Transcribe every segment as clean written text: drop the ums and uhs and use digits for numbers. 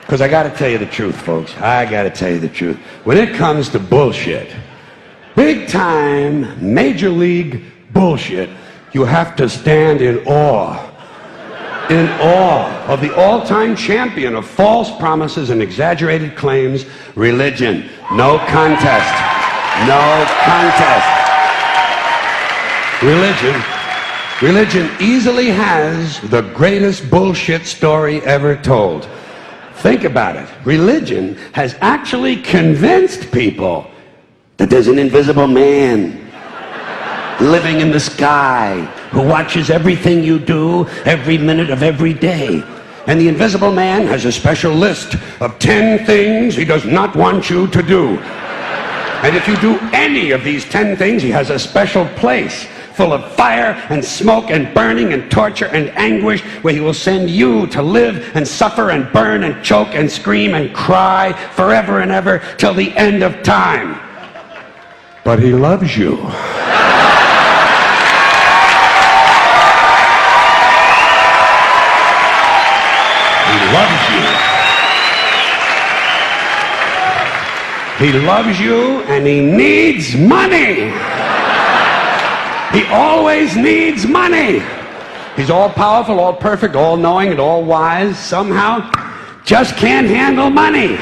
Because I got to tell you the truth, folks. I got to tell you the truth. When it comes to bullshit, big time, major league bullshit, you have to stand in awe of the all-time champion of false promises and exaggerated claims, religion. No contest. No contest. Religion easily has the greatest bullshit story ever told. Think about it. Religion has actually convinced people that there's an invisible man living in the sky who watches everything you do every minute of every day. And the invisible man has a special list of 10 things he does not want you to do. And if you do any of these 10 things, he has a special place full of fire and smoke and burning and torture and anguish where he will send you to live and suffer and burn and choke and scream and cry forever and ever till the end of time. But he loves you. He loves you. He loves you and he needs money. He always needs money. He's all powerful, all perfect, all knowing, and all wise. Somehow, just can't handle money.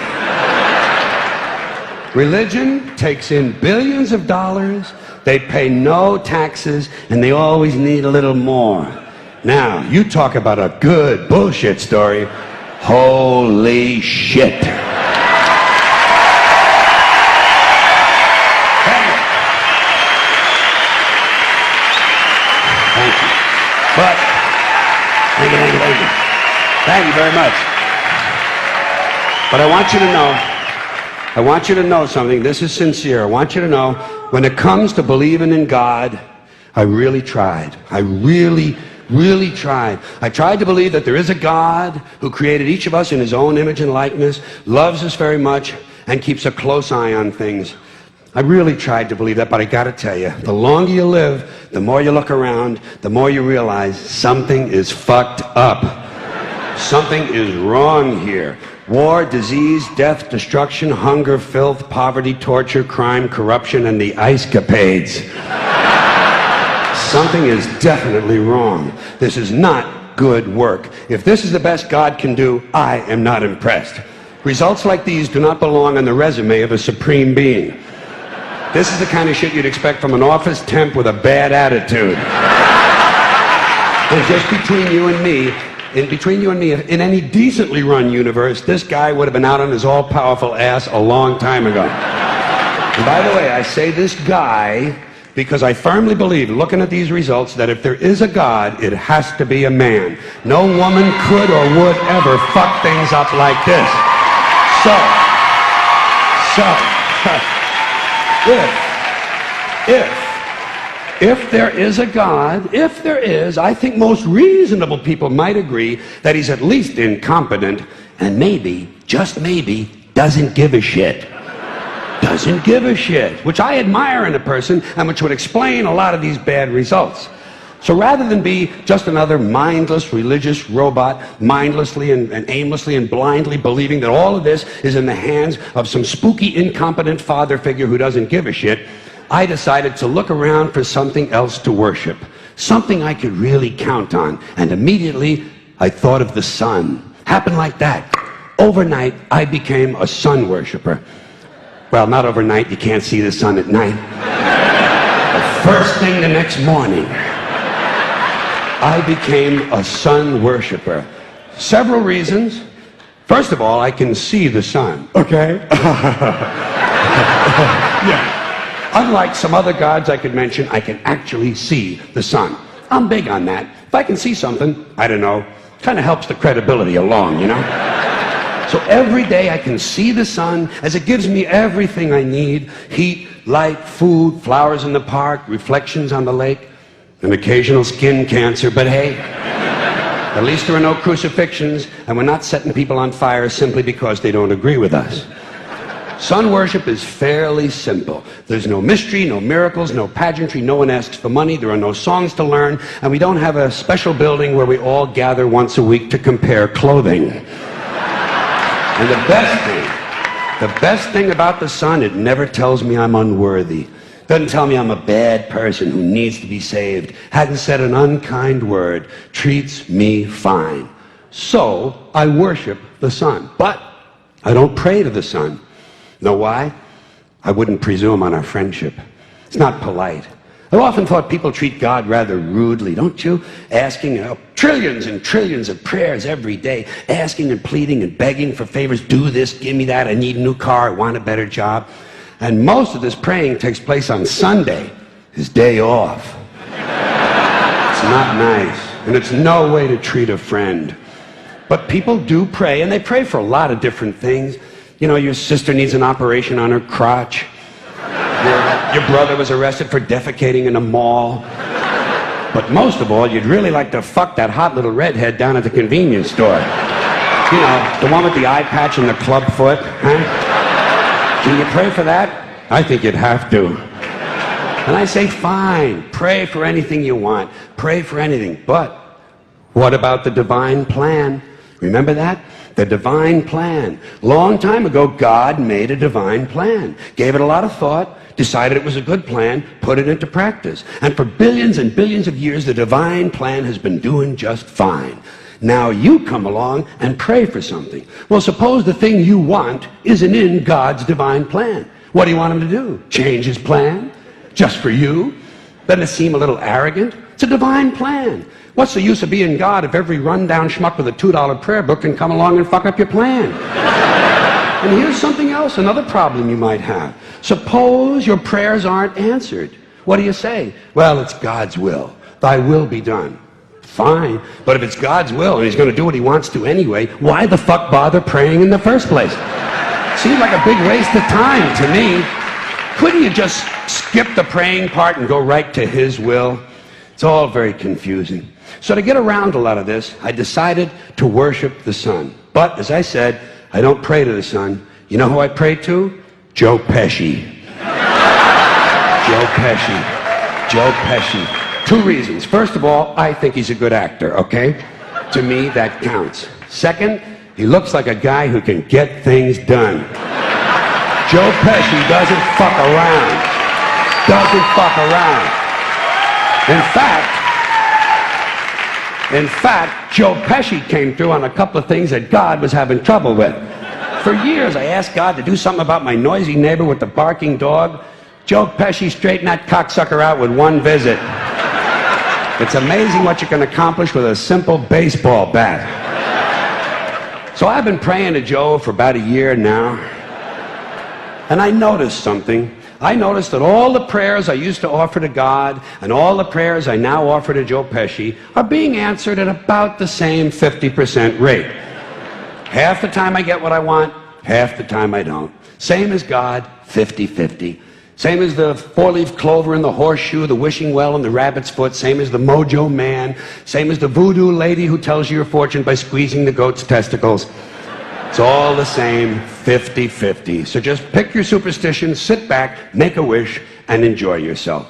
Religion takes in billions of dollars. They pay no taxes, and they always need a little more. Now, you talk about a good bullshit story. Holy shit. But, thank you very much. But I want you to know something. This is sincere. I want you to know, when it comes to believing in God, I really tried. I really tried. I tried to believe that there is a God who created each of us in his own image and likeness, loves us very much, and keeps a close eye on things. I really tried to believe that, but I gotta tell you, the longer you live, the more you look around, the more you realize something is fucked up. Something is wrong here. War, disease, death, destruction, hunger, filth, poverty, torture, crime, corruption, and the ice-capades. Something is definitely wrong. This is not good work. If this is the best God can do, I am not impressed. Results like these do not belong on the resume of a supreme being. This is the kind of shit you'd expect from an office temp with a bad attitude. And just between you and me, in any decently run universe, this guy would have been out on his all-powerful ass a long time ago. And by the way, I say this guy because I firmly believe, looking at these results, that if there is a God, it has to be a man. No woman could or would ever fuck things up like this. If there is a God, if there is, I think most reasonable people might agree that he's at least incompetent and maybe, just maybe, doesn't give a shit. Doesn't give a shit, which I admire in a person and which would explain a lot of these bad results. So rather than be just another mindless religious robot, mindlessly and aimlessly and blindly believing that all of this is in the hands of some spooky, incompetent father figure who doesn't give a shit, I decided to look around for something else to worship, something I could really count on. And immediately, I thought of the sun. Happened like that. Overnight, I became a sun worshiper. Well, not overnight. You can't see the sun at night. The first thing the next morning, I became a sun worshiper. Several reasons. First of all, I can see the sun. Okay? Yeah. Unlike some other gods I could mention, I can actually see the sun. I'm big on that. If I can see something, I don't know, kind of helps the credibility along, you know? So every day I can see the sun as it gives me everything I need: heat, light, food, flowers in the park, reflections on the lake, an occasional skin cancer, but hey, at least there are no crucifixions, and we're not setting people on fire simply because they don't agree with us. Sun worship is fairly simple. There's no mystery, no miracles, no pageantry, no one asks for money, there are no songs to learn, and we don't have a special building where we all gather once a week to compare clothing. And the best thing about the sun, it never tells me I'm unworthy. Doesn't tell me I'm a bad person who needs to be saved. Hasn't said an unkind word. Treats me fine. So I worship the sun. But I don't pray to the sun. Know why? I wouldn't presume on our friendship. It's not polite. I've often thought people treat God rather rudely, don't you? Asking trillions and trillions of prayers every day, asking and pleading and begging for favors. Do this, give me that, I need a new car, I want a better job. And most of this praying takes place on Sunday, his day off. It's not nice, and it's no way to treat a friend. But people do pray, and they pray for a lot of different things. You know, your sister needs an operation on her crotch. Your brother was arrested for defecating in a mall. But most of all, you'd really like to fuck that hot little redhead down at the convenience store. You know, the one with the eye patch and the club foot, huh? Can you pray for that? I think you'd have to. And I say, fine, pray for anything you want. Pray for anything. But what about the divine plan? Remember that? The divine plan. Long time ago, God made a divine plan. Gave it a lot of thought. Decided it was a good plan, put it into practice. And for billions and billions of years, the divine plan has been doing just fine. Now you come along and pray for something. Well, suppose the thing you want isn't in God's divine plan. What do you want him to do? Change his plan? Just for you? Doesn't it seem a little arrogant? It's a divine plan. What's the use of being God if every rundown schmuck with a $2 prayer book can come along and fuck up your plan? And here's something else, another problem you might have. Suppose your prayers aren't answered. What do you say? Well, it's God's will. Thy will be done. Fine, but if it's God's will and he's going to do what he wants to anyway, why the fuck bother praying in the first place? Seems like a big waste of time to me. Couldn't you just skip the praying part and go right to his will? It's all very confusing. So to get around a lot of this, I decided to worship the sun. But, as I said, I don't pray to the sun. You know who I pray to? Joe Pesci. Joe Pesci. Joe Pesci. Two reasons. First of all, I think he's a good actor, okay? To me, that counts. Second, he looks like a guy who can get things done. Joe Pesci doesn't fuck around. Doesn't fuck around. In fact, Joe Pesci came through on a couple of things that God was having trouble with. For years, I asked God to do something about my noisy neighbor with the barking dog. Joe Pesci straightened that cocksucker out with one visit. It's amazing what you can accomplish with a simple baseball bat. So I've been praying to Joe for about a year now, and I noticed something. I noticed that all the prayers I used to offer to God and all the prayers I now offer to Joe Pesci are being answered at about the same 50% rate. Half the time I get what I want, half the time I don't. Same as God, 50-50. Same as the four-leaf clover and the horseshoe, the wishing well and the rabbit's foot. Same as the mojo man. Same as the voodoo lady who tells you your fortune by squeezing the goat's testicles. It's all the same, 50-50. So just pick your superstition, sit back, make a wish, and enjoy yourself.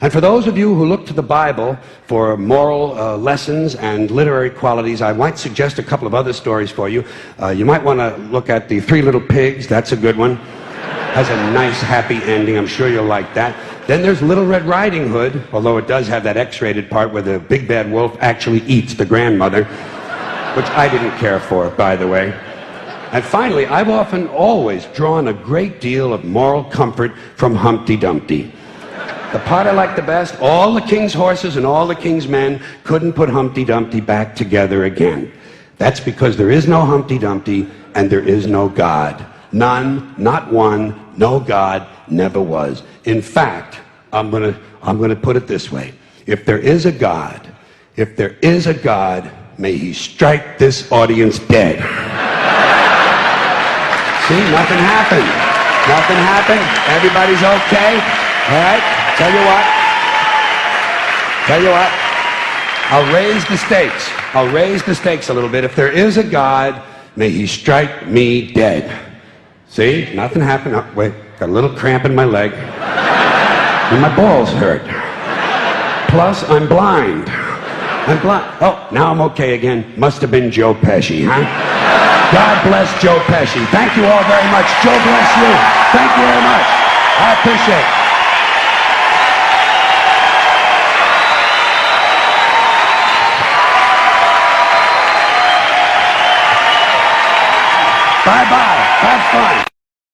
And for those of you who look to the Bible for moral lessons and literary qualities, I might suggest a couple of other stories for you. You might want to look at The Three Little Pigs. That's a good one. Has a nice, happy ending. I'm sure you'll like that. Then there's Little Red Riding Hood, although it does have that X-rated part where the big bad wolf actually eats the grandmother, which I didn't care for, by the way. And finally, I've often always drawn a great deal of moral comfort from Humpty Dumpty. The part I like the best, all the king's horses and all the king's men couldn't put Humpty Dumpty back together again. That's because there is no Humpty Dumpty and there is no God. None, not one, no God, never was. In fact, I'm gonna put it this way. If there is a God, may he strike this audience dead. See, nothing happened. Nothing happened. Everybody's okay. All right? Tell you what. I'll raise the stakes. I'll raise the stakes a little bit. If there is a God, may he strike me dead. See? Nothing happened. Oh, wait. Got a little cramp in my leg. And my balls hurt. Plus, I'm blind. I'm blind. Oh, now I'm okay again. Must have been Joe Pesci, huh? God bless Joe Pesci. Thank you all very much. Joe bless you. Thank you very much. I appreciate it. Bye-bye. Have fun.